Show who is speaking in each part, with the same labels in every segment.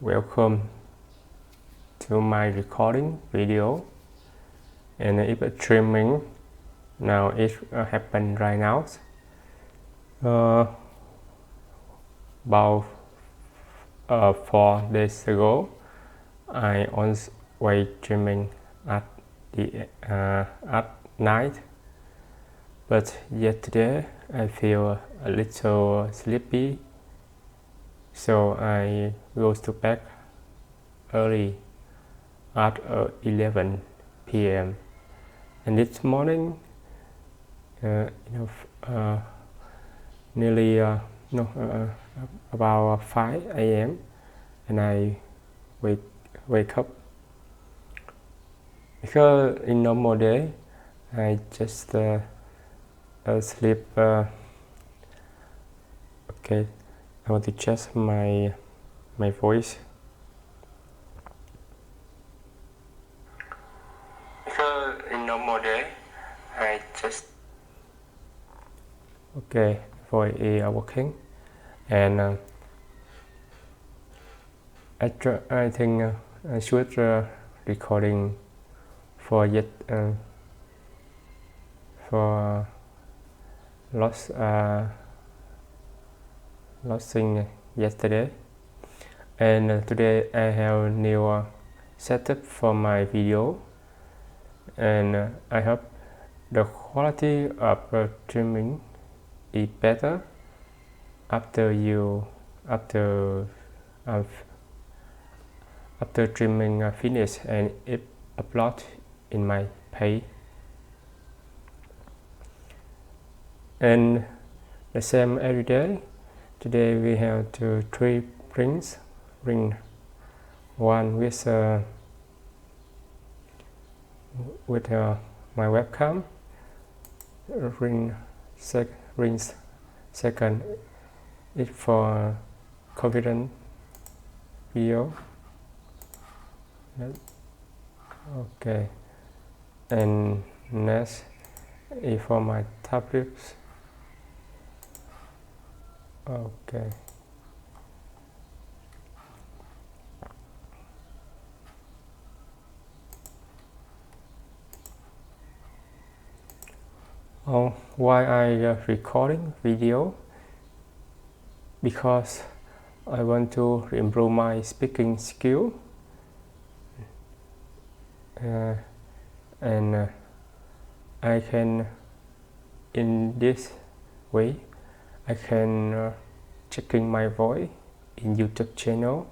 Speaker 1: welcome to my recording video. And if it's streaming now, it happened right now. About 4 days ago, I was streaming at night, but yesterday I feel a little sleepy, so I go to bed early at 11 p.m. and this morning about 5 a.m. and I wake up, because in normal day I just sleep. Okay, I want to check my voice. Because in normal day I just voice is working, and I think I should recording for lost thing yesterday, and today I have new setup for my video, and I hope the quality of streaming is better after streaming finish and it upload in my page. And the same every day. Today we have three rings. Ring one with my webcam. Ring second is for confident video. Okay, and next is for my tablets. Okay. Why I recording video? Because I want to improve my speaking skill, and I can, in this way, I can checking my voice in YouTube channel,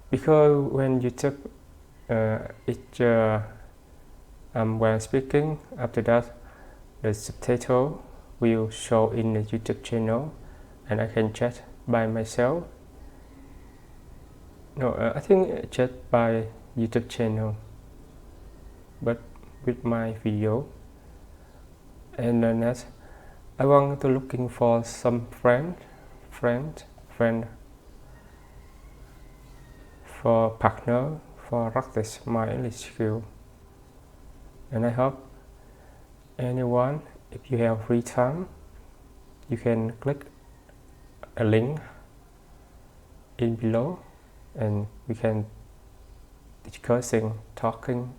Speaker 1: because when YouTube when speaking, after that the subtitle will show in the YouTube channel, and I can chat by myself. I think chat by YouTube channel, but with my video. And then next, I want to looking for some friend for partner for practice my English skill. And I hope anyone, if you have free time, you can click a link in below, and we can discussing, talking,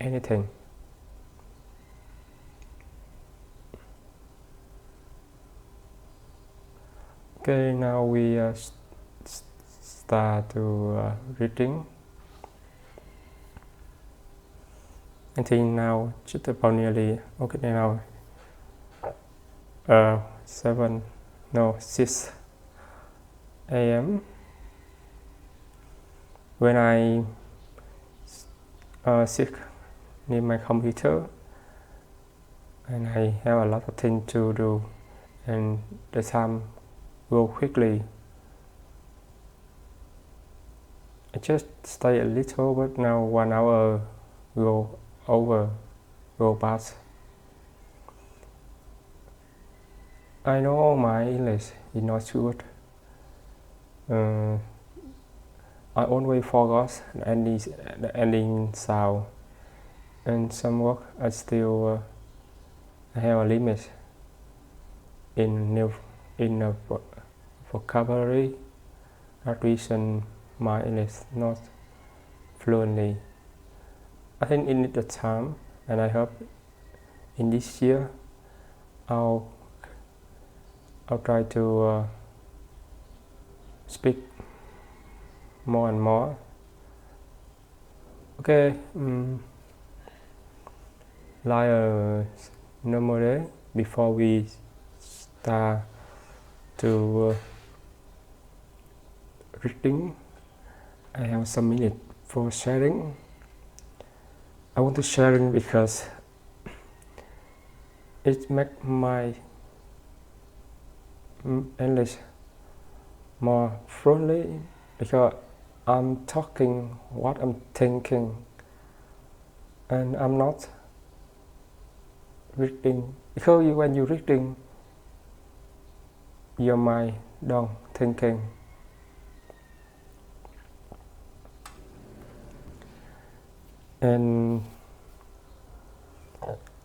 Speaker 1: anything. Okay, now we start to reading. I think now just about nearly, okay, now 6 a.m. when I sit near my computer, and I have a lot of things to do, and the time go quickly. I just stay a little, but now 1 hour go past. I know my English is not good. I always forgot the ending sound, and some work I still have a limit in vocabulary that reason my English not fluently. I think it needs the time, and I hope in this year I'll try to speak more and more. Okay, like a normal day, before we start to reading, I have some minutes for sharing. I want to sharing because it makes my English more friendly, because I'm talking what I'm thinking and I'm not reading, because when you're reading your mind don't thinking. And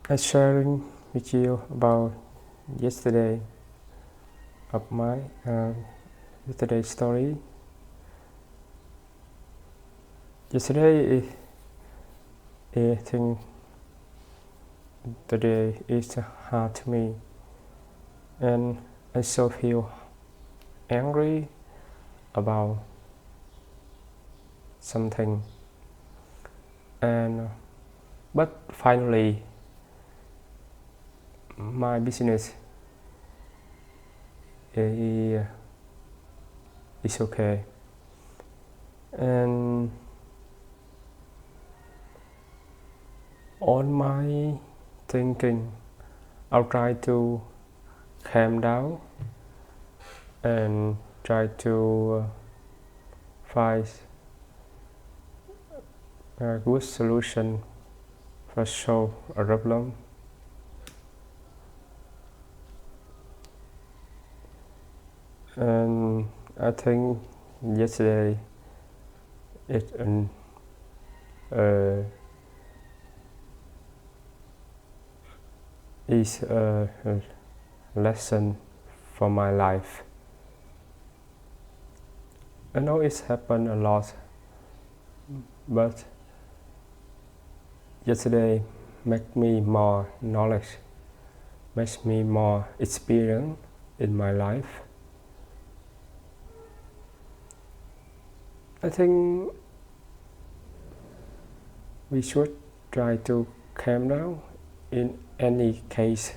Speaker 1: I'm sharing with you about yesterday of my yesterday's story. Yesterday, I think the day is hard to me, and I so feel angry about something. And but finally, my business is okay, and on my thinking, I'll try to calm down and try to find a good solution for solve a problem. And I think yesterday it is a lesson for my life. I know it's happened a lot, but yesterday make me more knowledge, makes me more experience in my life. I think we should try to calm down in any case.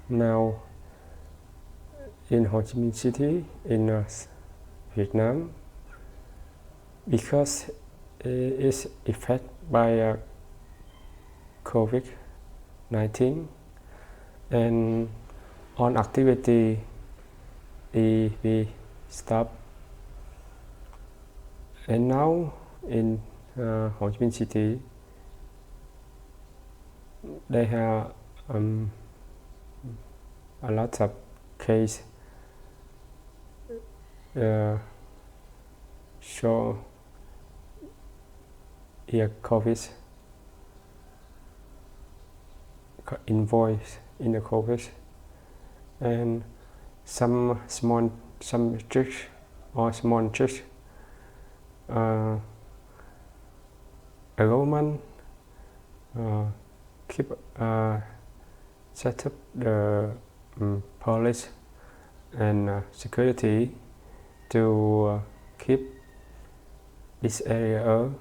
Speaker 1: Now in Ho Chi Minh City in Vietnam, because it's affected by COVID-19, and on activity we stop. And now in Ho Chi Minh City, they have a lot of case show COVID invoice in the COVID, and some church or small church, a government keep set up the police and security to keep this area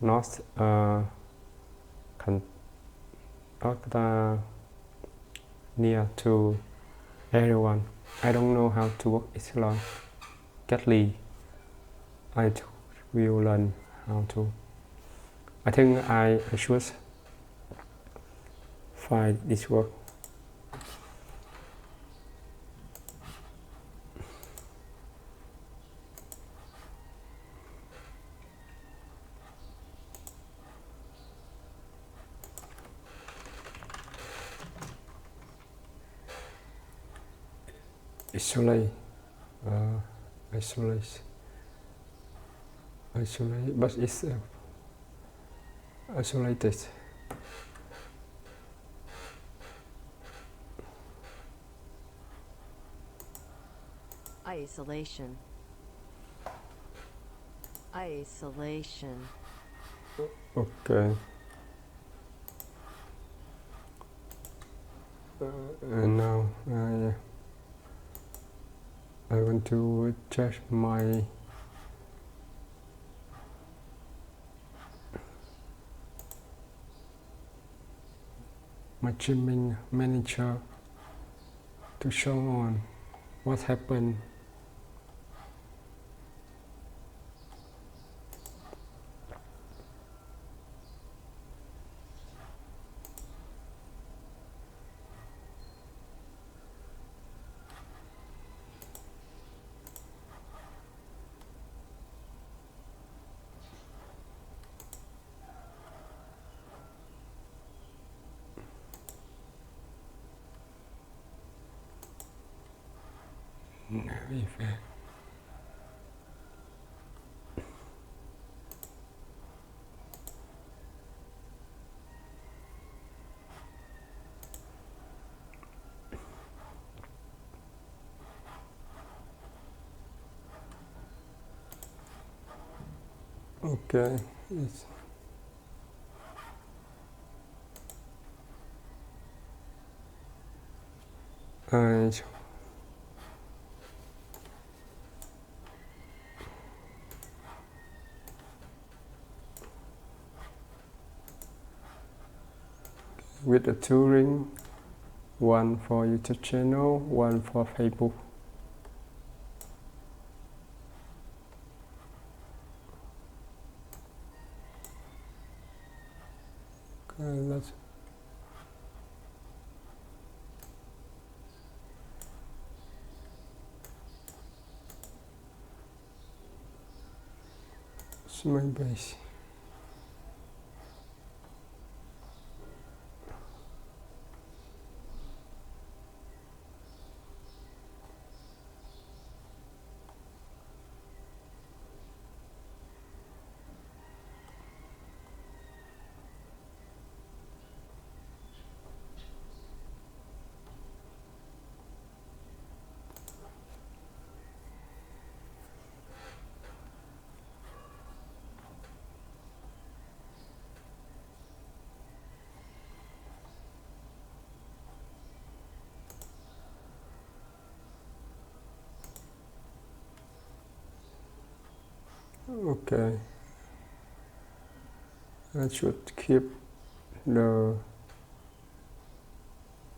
Speaker 1: not near to everyone. I don't know how to work it long. Gately, I will learn how to. I think I should find this work. Isolate, but it's isolated.
Speaker 2: Isolation. Isolation.
Speaker 1: Okay. And now I want to change my streaming manager to show on what happened. Okay. Yes. With a two ring, one for YouTube channel, one for Facebook. Okay, that's my base. Okay. I should keep the.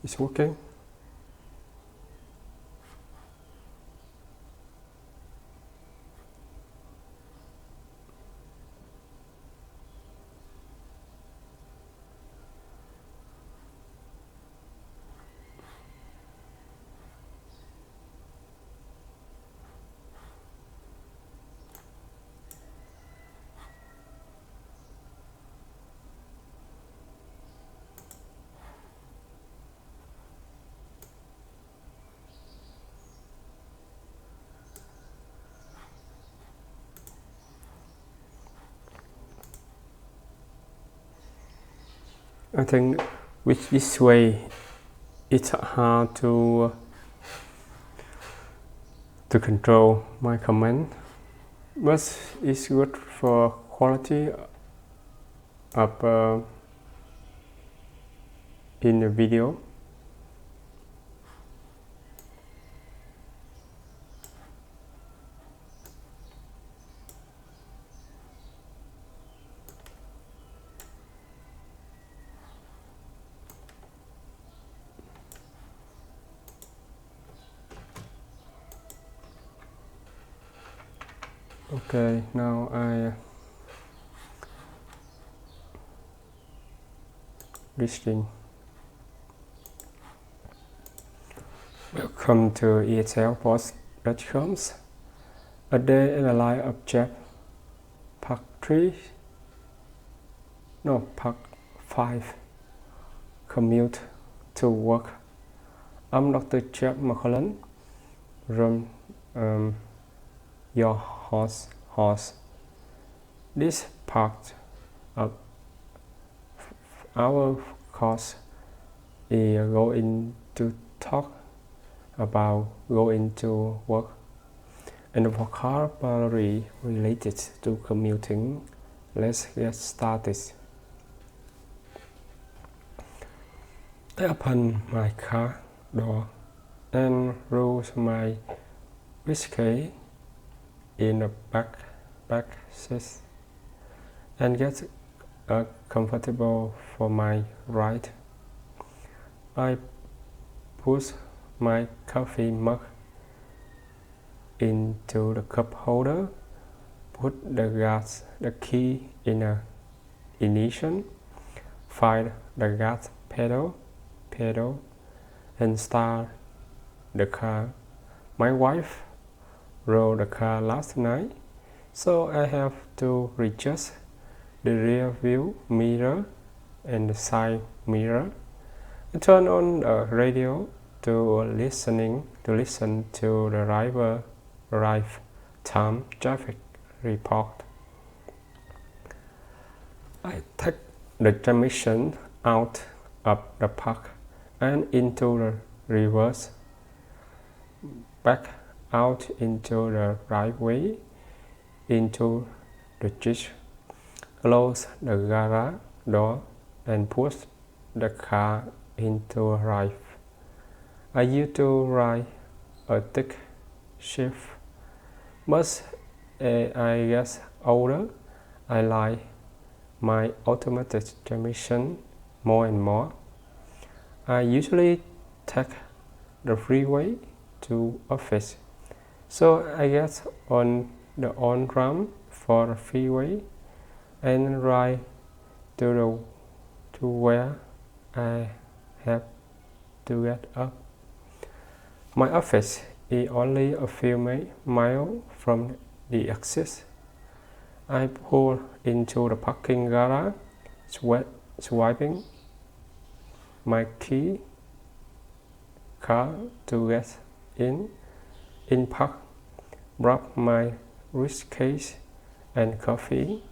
Speaker 1: It's working. I think with this way it's hard to control my comment, but it's good for quality of in the video. Okay, now I listening. Welcome to ESLpost.com. A day in the life of Jeff. Part 3. No, Part 5. Commute to work. I'm Dr. Jeff McCullen from your host. This part of our course is going to talk about going to work. and the vocabulary related to commuting. Let's get started. I open my car door and roll my whiskey in the back seat and get comfortable for my ride. I put my coffee mug into the cup holder, put the key in the ignition, find the gas pedal, and start the car. My wife rode the car last night, so I have to adjust the rear view mirror and the side mirror. I turn on the radio to listen to the arrive time traffic report. I take the transmission out of the park and into the reverse, back out into the driveway, into the ditch, close the garage door, and push the car into drive. I used to ride a thick shift, but as I get older, I like my automatic transmission more and more. I usually take the freeway to office, so I get on the on-ramp for the freeway and ride to where I have to get up. My office is only a few miles from the exit. I pull into the parking garage, swiping my key car to get in park, grab my briefcase and coffee,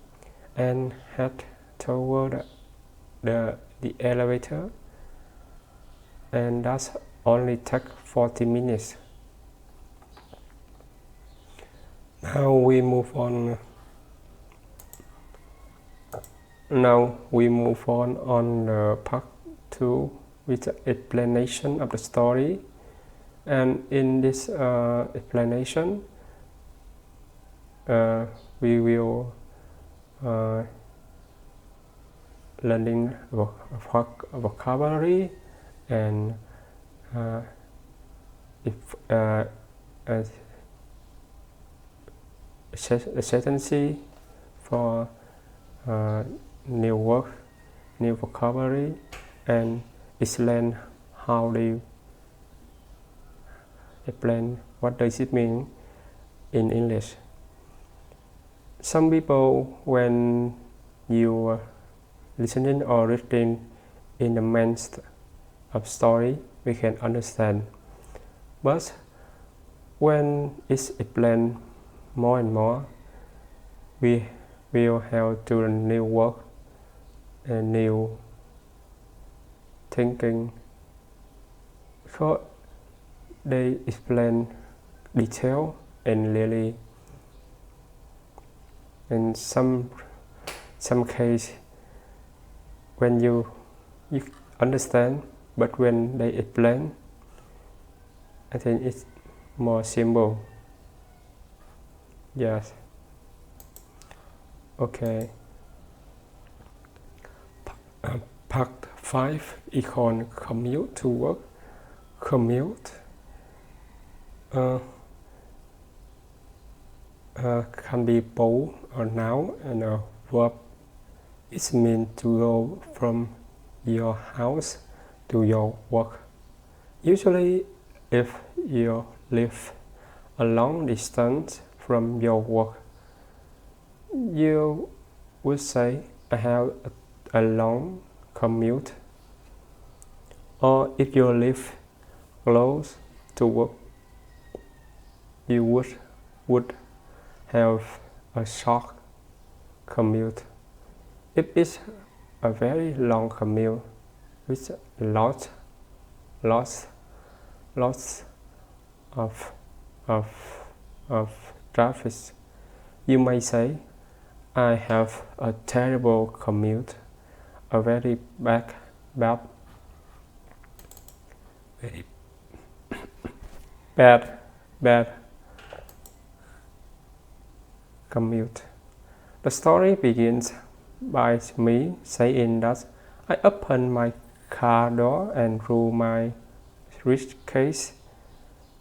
Speaker 1: and head toward the elevator, and that's only take 40 minutes. Now we move on the part 2 with the explanation of the story. And in this explanation, we will learning vocabulary and sentences for new word, new vocabulary, and explain how do you explain what does it mean in English. Some people, when you listening or reading in the midst of story, we can understand. But when it's explained more and more, we will have to new work and new thinking, because they explain detail and really in some case when you understand, but when they explain, I think it's more simple. Yes. Okay. Part 5 is called commute to work. Commute can be both a noun and a verb. It means to go from your house to your work. Usually, if you live a long distance from your work, you would say, I have a long commute. Or if you live close to work, you would have a short commute. If it's a very long commute with lots of traffic. You may say, I have a terrible commute, a very bad commute. The story begins by me saying that I opened my car door and threw my briefcase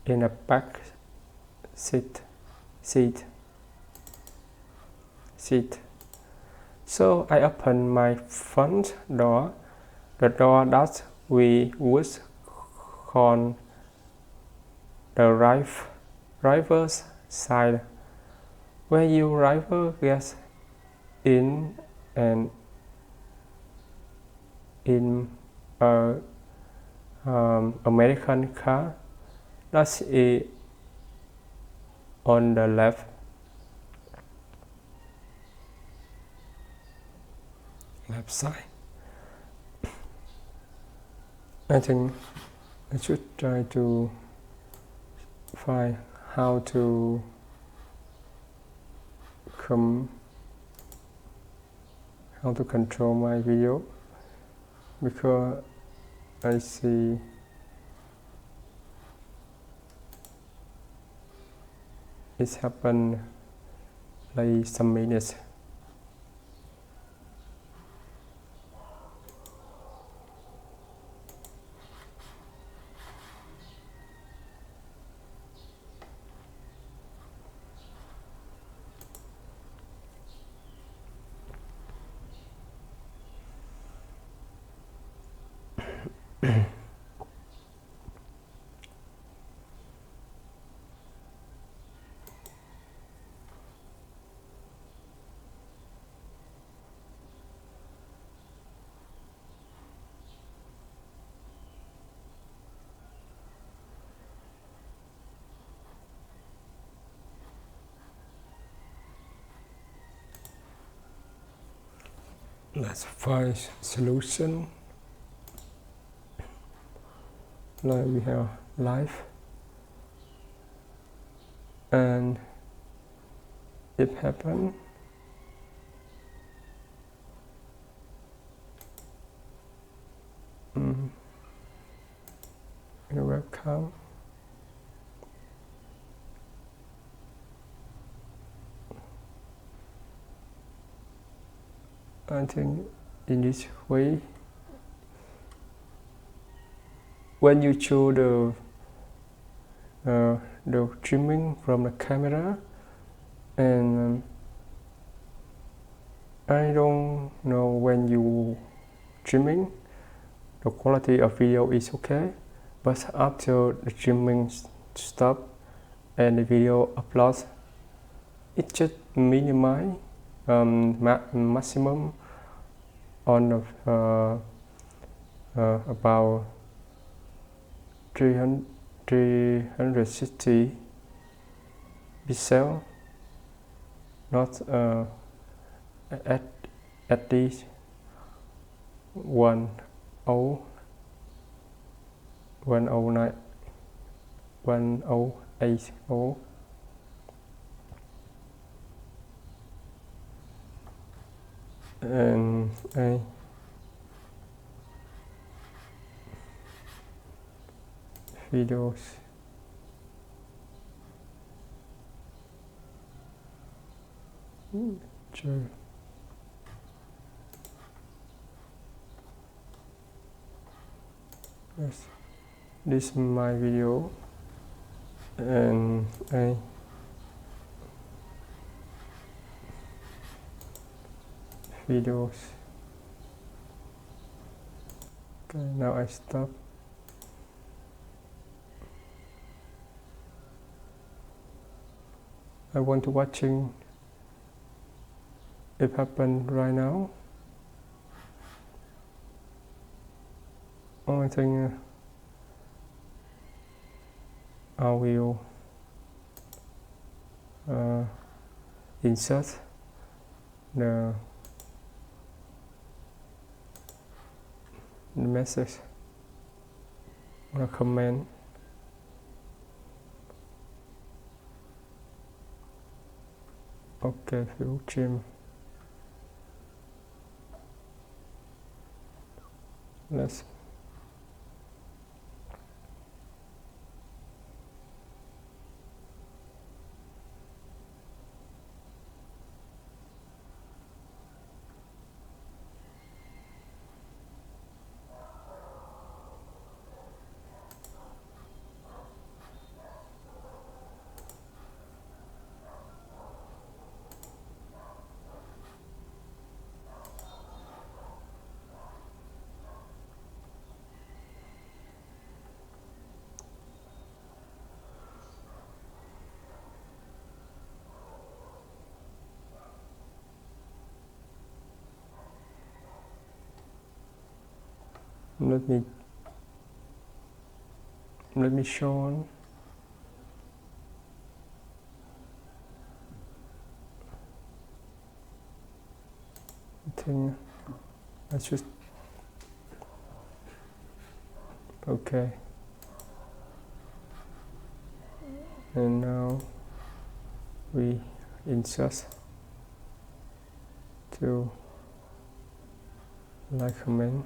Speaker 1: in a back seat. So I opened my front door, the door that we would call the driver's side, where you driver gets in and in a American car. That's it on the left side. I think I should try to find how to control my video, because I see it's happened like some minutes. Let's find solution. Like we have life, and it happened. In a webcam. I think in this way, when you show the trimming from the camera, and I don't know when you trimming, the quality of video is okay, but after the trimming stop and the video upload, it just minimize maximum on about 360 pixel, not at least 1080. And videos sure. Yes, this is my video, and videos. Okay, now I stop. I want to watching it happen right now. Only thing I will insert the message or a comment. Okay, phiếu trim. Let's let me show on. I think I should. Okay. And now we insert to like comment.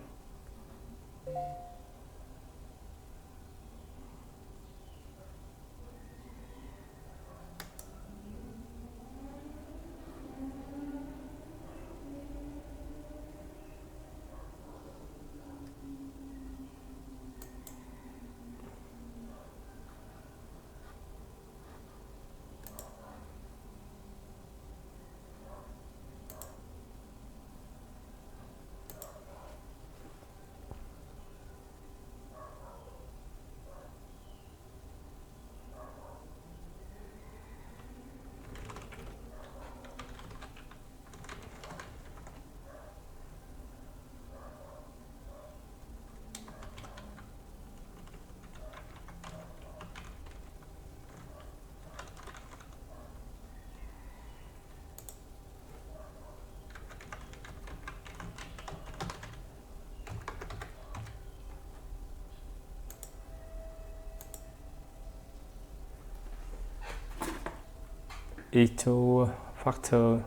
Speaker 1: E2 factor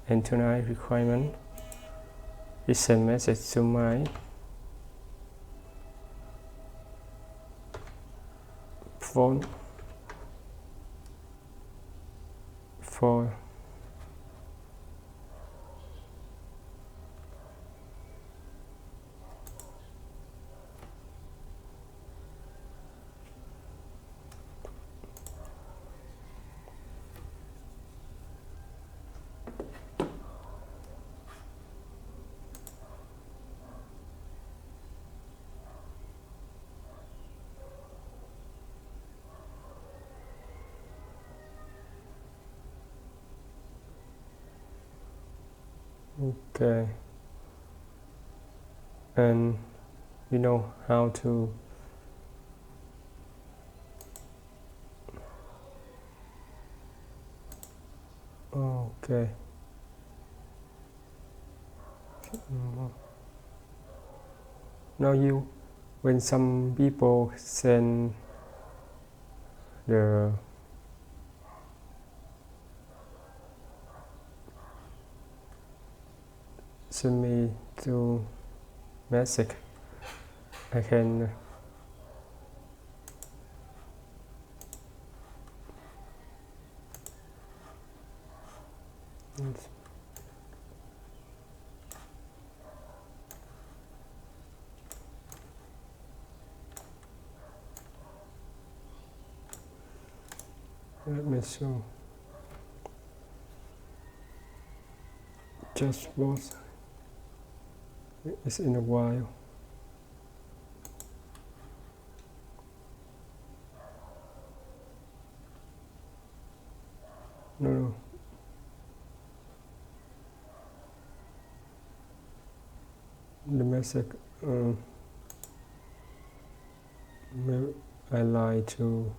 Speaker 1: and tonight requirement is send message to my phone for okay, and you know how to okay. Now you, when some people send the send me to message, I can let me show just both. It's in a while. No. The message I like to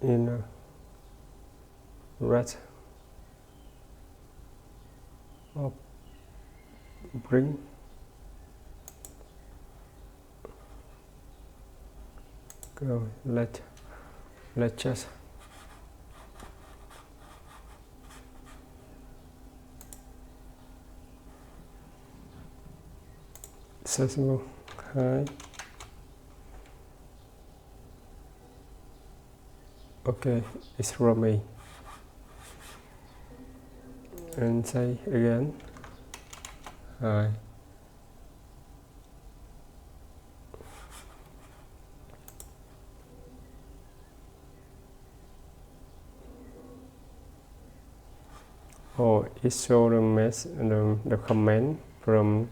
Speaker 1: in a red or bring go let let's just accessible. Hi. Okay, it's from me. And say again. Hi. Oh, it shows the comment from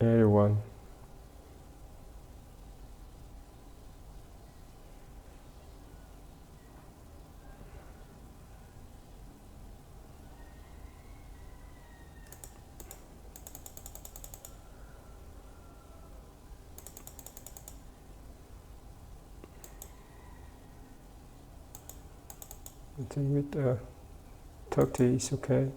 Speaker 1: everyone. I think with 30 is okay.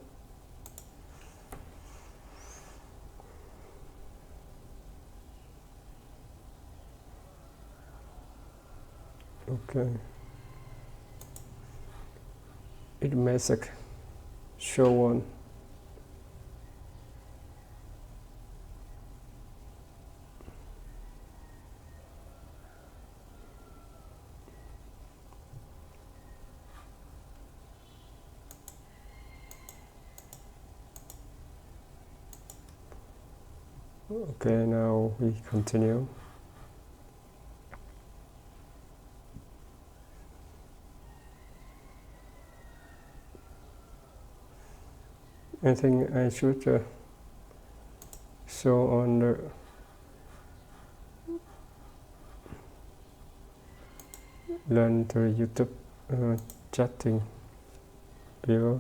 Speaker 1: Okay. It message show on. Okay, now we continue. I think I should show on the learn to YouTube chatting viewer.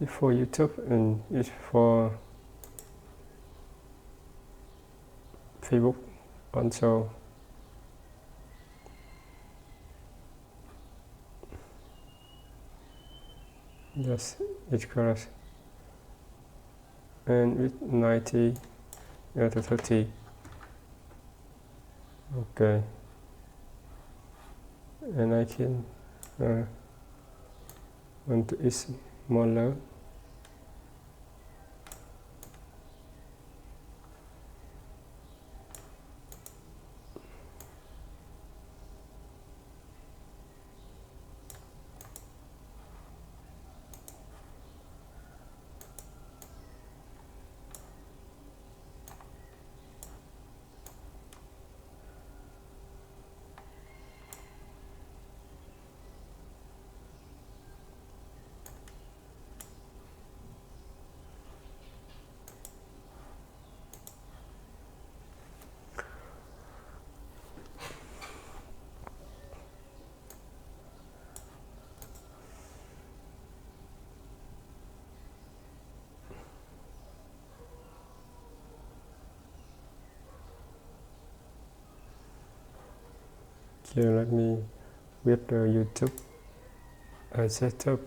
Speaker 1: It's for YouTube and it's for Facebook also. Yes, it's correct. And with 90 to 30. Okay. And I can want to is smaller. Here, let me with the YouTube. I set up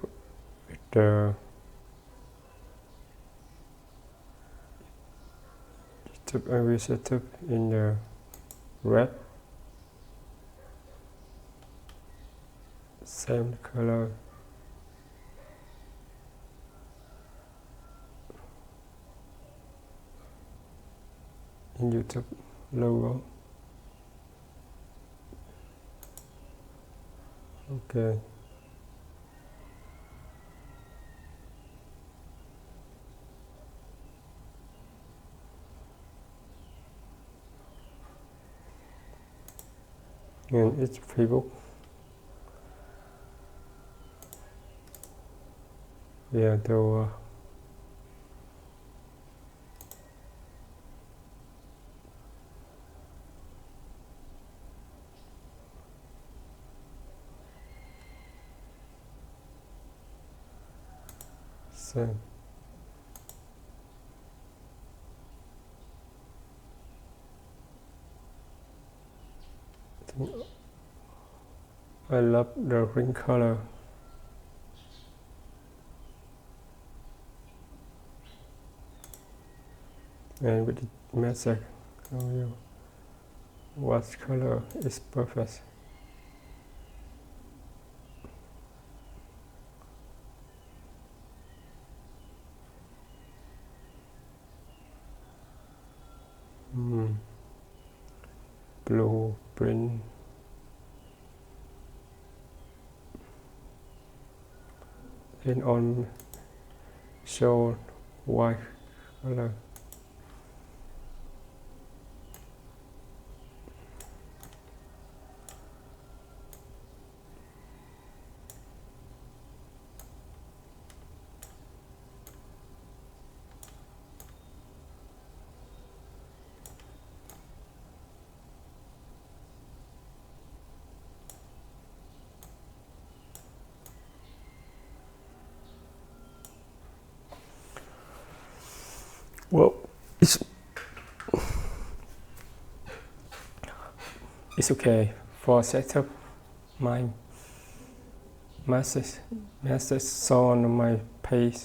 Speaker 1: with the YouTube. I will set up in the red. Same color. In YouTube logo. Okay. And it's Facebook. Yeah, the same. I love the green color. And with the message, what color is perfect? Blueprint. And on show white color. Well, it's okay for setup my message on my page.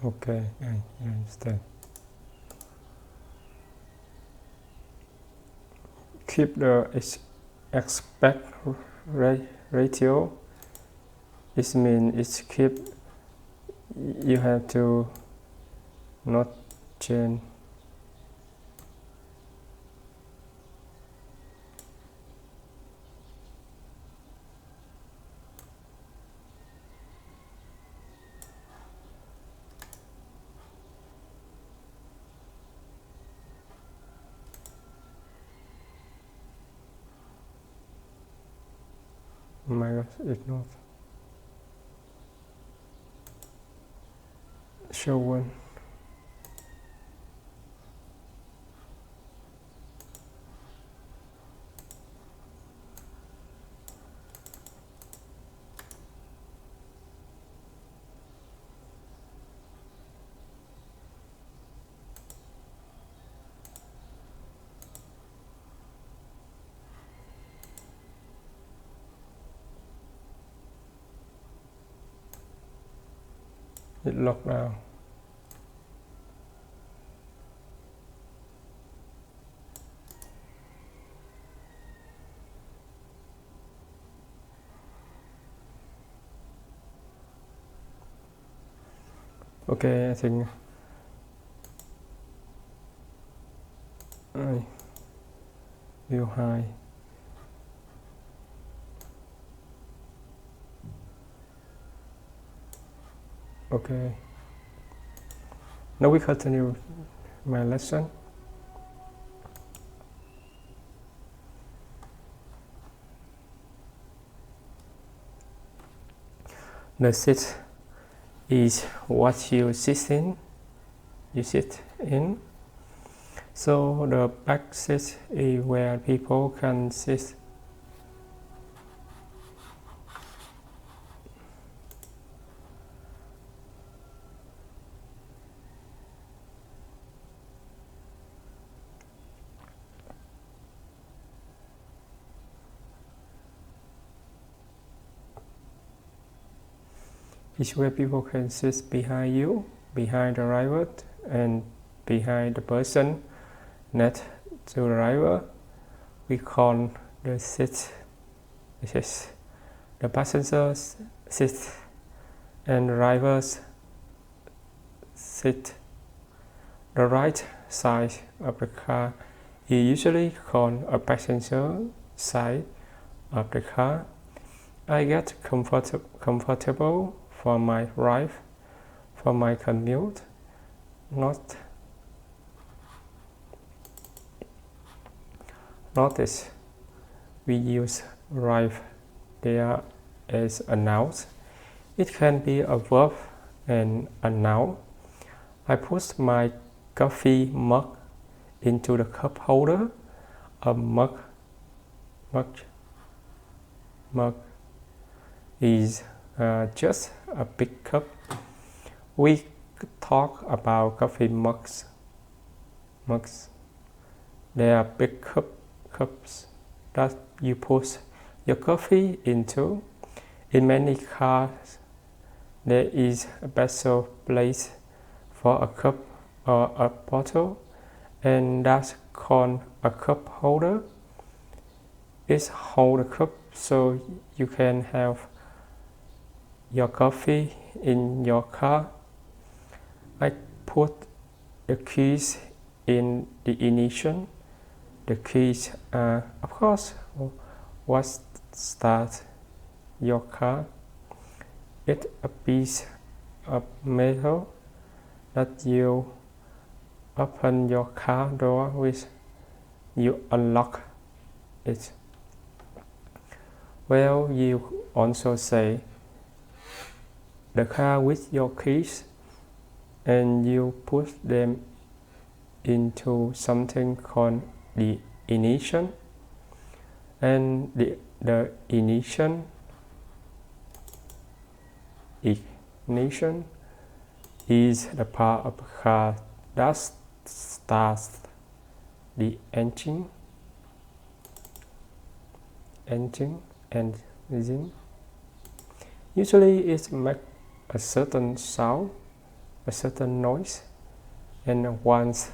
Speaker 1: Okay, I understand. Keep the aspect ratio. It means it's keep. You have to not change. My God, it's not. Show one. It locked down. Okay, I think I will hide. Okay. Now we continue my lesson. The seat is what you sit in. So the back seat is where people can sit It's where people can sit behind you, behind the driver, and behind the person next to the driver. We call the seat the passenger's seat and the driver's seat. The right side of the car is usually called a passenger side of the car. I get comfortable for my drive, for my commute. Notice we use drive there as a noun. It can be a verb and a noun. I put my coffee mug into the cup holder. A mug is just a big cup. We talk about coffee mugs. They are big cups that you put your coffee into. In many cars, there is a special place for a cup or a bottle, and that's called a cup holder. It holds the cup so you can have your coffee in your car. I put the keys in the ignition. The keys are, of course, what starts your car. It's a piece of metal that you open your car door with. You unlock it. Well, you also say the car with your keys, and you put them into something called the ignition. And the ignition is the part of the car that starts the engine. Usually it makes a certain sound, a certain noise, and once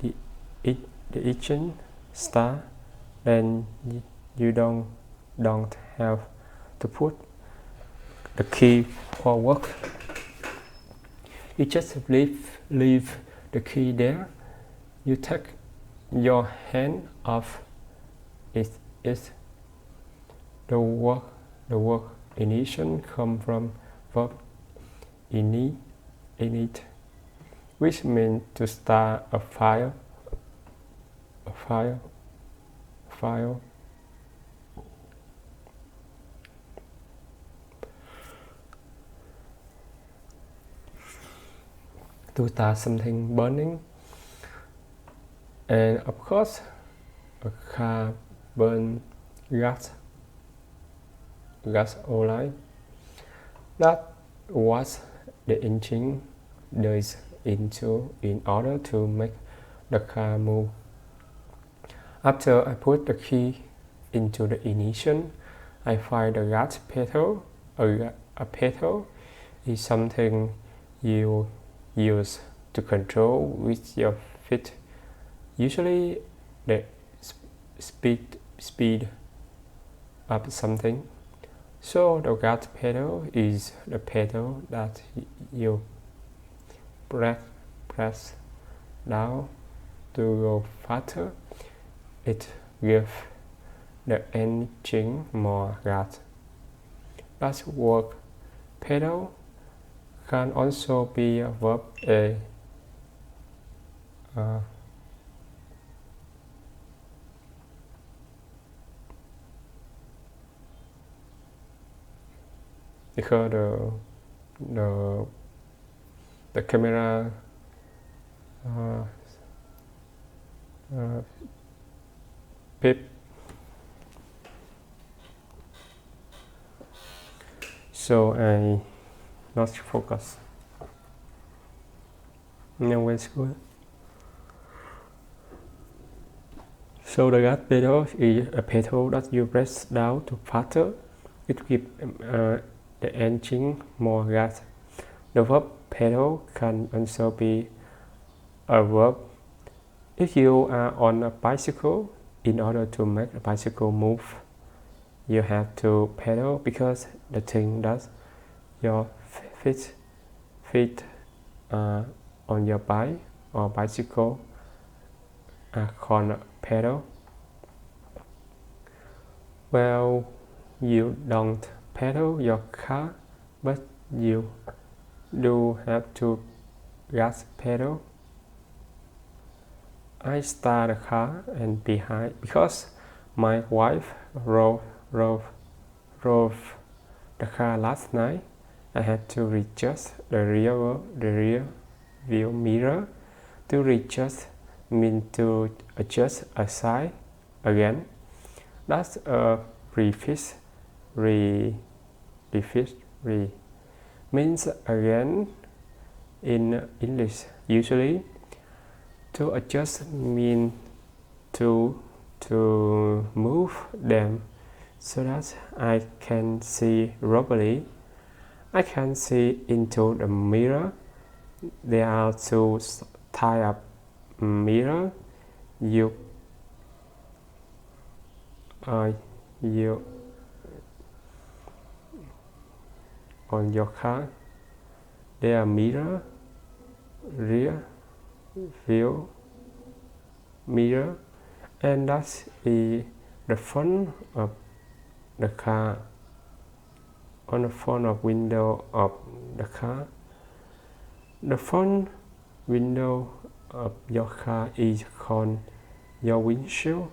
Speaker 1: the engine starts, then you don't have to put the key forward. You just leave the key there. You take your hand off it. The word ignition comes from verb ignite, which means to start a fire. To start something burning. And of course, a car burns gasoline. That what the engine does in order to make the car move. After I put the key into the ignition, I find the gas pedal. A pedal is something you use to control with your feet. Usually the speed of something. So the gas pedal is the pedal that you press down to go faster. It gives the engine more gas. That word pedal can also be a verb. Because the camera pip, so I not focus. No, it's good. So the gas pedal is a pedal that you press down to faster. It gives the engine more gas. The verb pedal can also be a verb. If you are on a bicycle, in order to make a bicycle move, you have to pedal because the thing that your feet on your bike or bicycle are called a pedal. Well, you don't pedal your car, but you do have to gas pedal. I start the car and behind because my wife drove the car last night. I had to adjust the rear view mirror. To adjust means to adjust a side again. That's a refix. Means again in English. Usually, to adjust means to move them so that I can see properly. I can see into the mirror. There are two types of mirror. You on your car. There are mirror, rear view mirror, and that's the front of the car. On the front of window of the car. The front window of your car is called your windshield.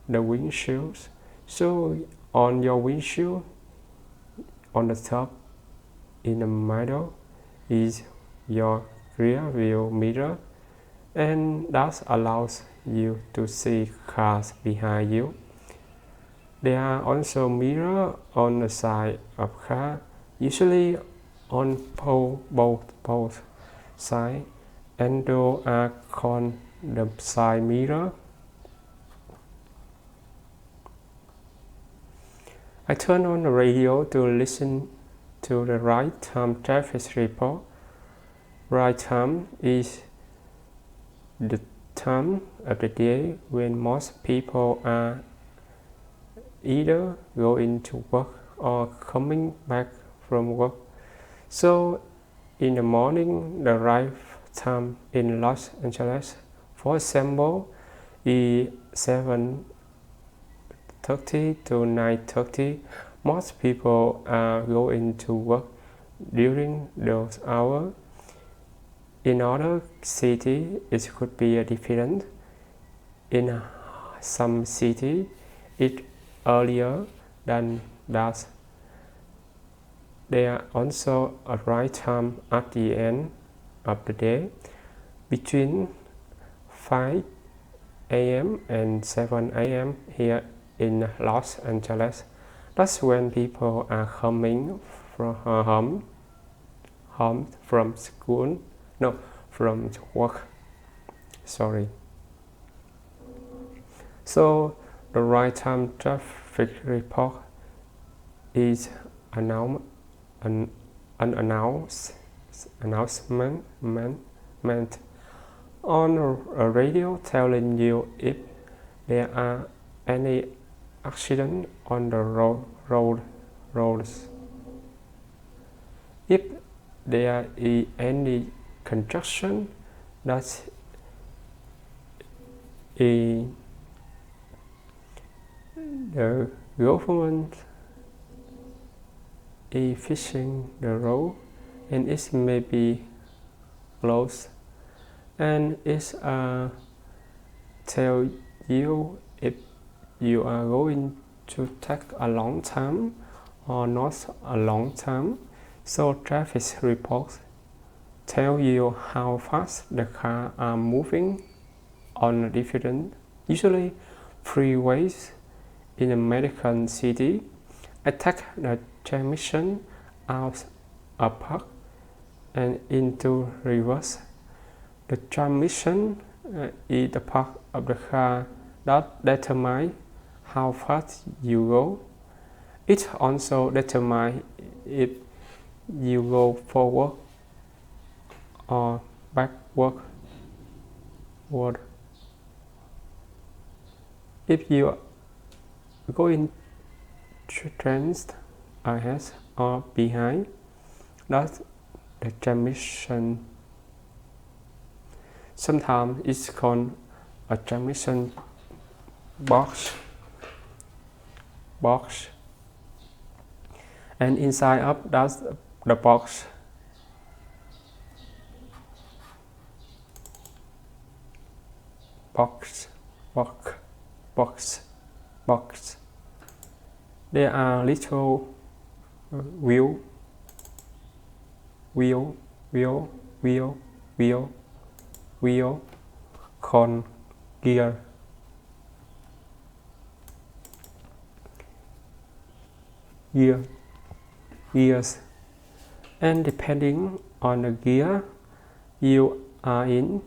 Speaker 1: The windshield. So on your windshield, on the top, in the middle, is your rear view mirror, and that allows you to see cars behind you. There are also mirrors on the side of car, usually on both sides, and those are called the side mirror. I turn on the radio to listen to the right time traffic report. Right time is the time of the day when most people are either going to work or coming back from work. So in the morning, the right time in Los Angeles, for example, is 7:30 to 9:30. Most people are going to work during those hours. In other cities, it could be different. In some cities, it's earlier than that. There are also a right time at the end of the day between 5 a.m. and 7 a.m. here in Los Angeles. That's when people are coming from home from school. No, from work. Sorry. So the right time traffic report is an announcement on a radio telling you if there are any accident on the roads. If there is any construction, that is the government is fixing the road and it may be closed, and it's tell you if you are going to take a long time or not a long time. So traffic reports tell you how fast the cars are moving on different, usually freeways in American city. I take the transmission out of park and into reverse. The transmission is the part of the car that determines how fast you go, It also determines if you go forward or backward. If you go in strength ahead or behind, that's the transmission. Sometimes it's called a transmission box. And inside of that's the box. There are little wheel called gears, and depending on the gear you are in,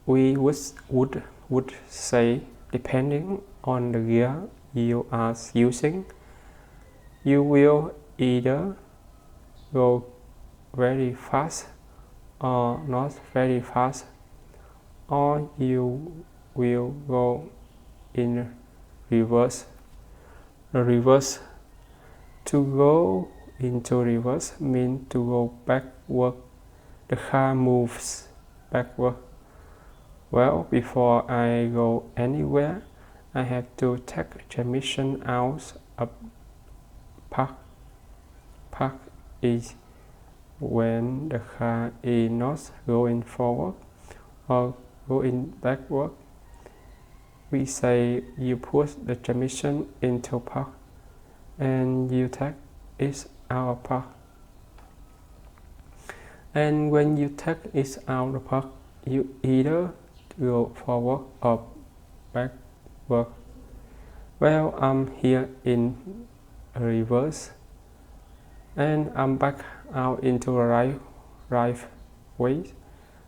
Speaker 1: we would say depending on the gear you are using, you will either go very fast or not very fast, or you will go in reverse. The reverse. To go into reverse means to go backward. The car moves backward. Well, before I go anywhere, I have to take transmission out of park. Park is when the car is not going forward or going backward. We say you put the transmission into park and you take it out of park. And when you take it out of park, you either go forward or backward. Well, I'm here in reverse, and I'm back out into the right way.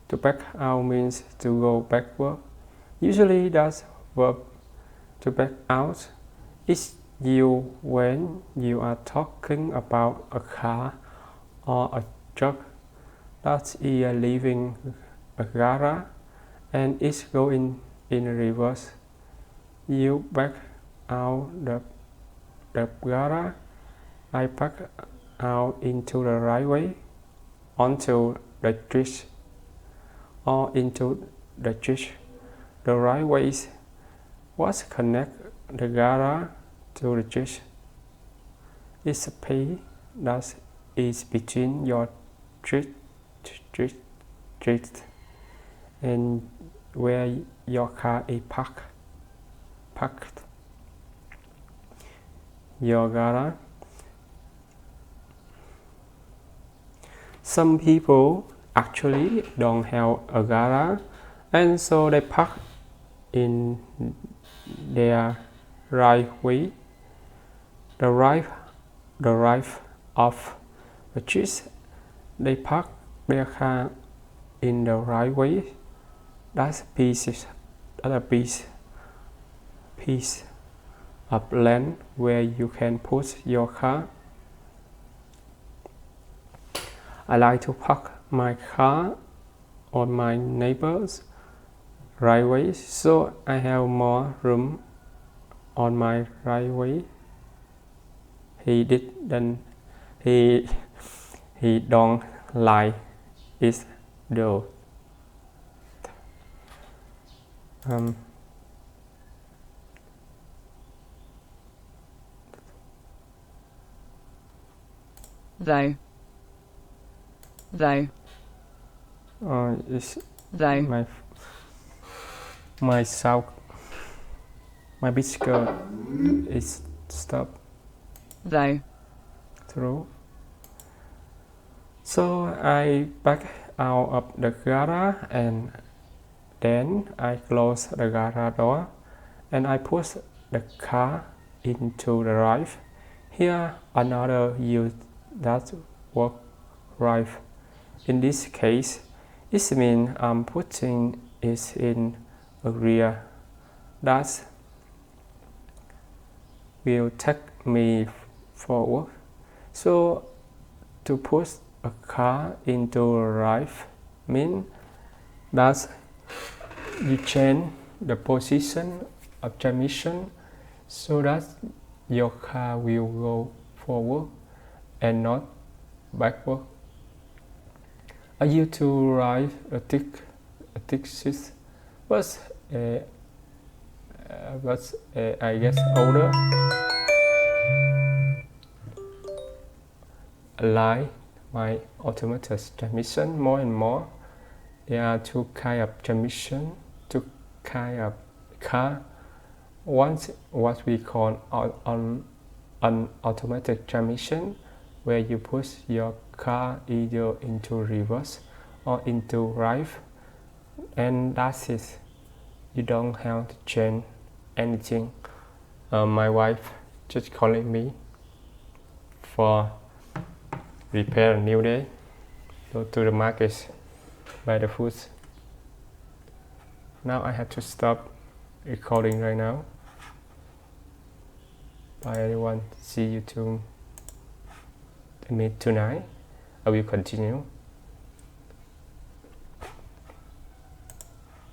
Speaker 1: To back out means to go backward. Usually that's verb. To back out is you when you are talking about a car or a truck that is leaving a garage and is going in reverse. You back out the garage. I back out into the right way, onto the street or into the street. The right way was connect the garage to the street. It's a space that is between your street and where your car is parked. Your garage. Some people actually don't have a garage, and so they park in their driveway. The right of the street, they park their car in the right way. That's a piece of land where you can put your car. I like to park my car on my neighbor's driveway, so I have more room on my driveway. He don't like it though.
Speaker 2: Though.
Speaker 1: It's
Speaker 2: Though.
Speaker 1: my sound, my bicycle is stopped.
Speaker 2: Though.
Speaker 1: True. So I back out of the garage and then I close the garage door and I push the car into the drive. Here another use that word drive. In this case, it means I'm putting it in a rear. That will take me for work. So to push a car into drive means that you change the position of transmission so that your car will go forward and not backward. I used to ride a taxi, but I get older. I like my automatic transmission more and more. There are two kinds of transmission, two kinds of car. One what we call an automatic transmission, where you push your car either into reverse or into drive, and that's it. You don't have to change anything. My wife just calling me for repair a new day. Go to the market, buy the food. Now I have to stop recording right now. Bye everyone. See you tonight. I will continue.